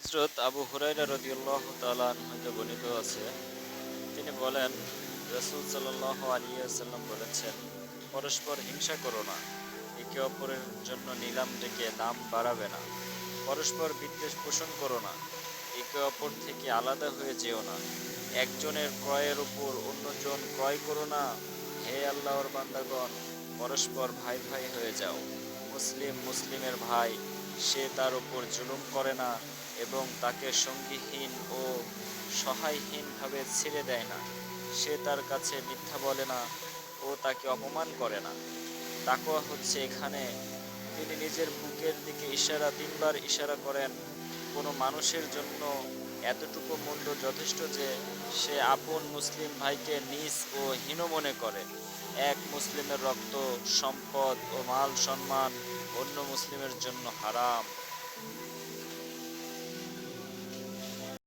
হযরত আবু হুরায়রা রাদিয়াল্লাহু তাআলা আনহু হতে বর্ণিত আছে, তিনি বলেন, রাসূল সাল্লাল্লাহু আলাইহি ওয়াসাল্লাম বলেছেন, পরস্পর হিংসা করো না, একে অপরের জন্য নিলাম ডেকে দাম বাড়াবে না, পরস্পর বিদ্বেষ পোষণ করো না, একে অপর থেকে আলাদা হয়ে যেও না, একজনের ক্রয়ের উপর অন্যজন ক্রয় করো না। হে আল্লাহর বান্দাগণ, পরস্পর ভাই ভাই হয়ে যাও। মুসলিম মুসলিমের ভাই, সে তার উপর জুলুম করে না এবং তাকে সঙ্গীহীন ও সহায়হীনভাবে ছেড়ে দেয় না। সে তার কাছে মিথ্যা বলে না ও তাকে অপমান করে না। তাকওয়া হচ্ছে এখানে, তিনি নিজের বুকের দিকে তিনবার ইশারা করেন। কোনো মানুষের জন্য এতটুকু মূল্য যথেষ্ট যে সে আপন মুসলিম ভাইকে নীচ ও হীন মনে করে। এক মুসলিমের রক্ত, সম্পদ ও মাল সম্মান অন্য মুসলিমের জন্য হারাম।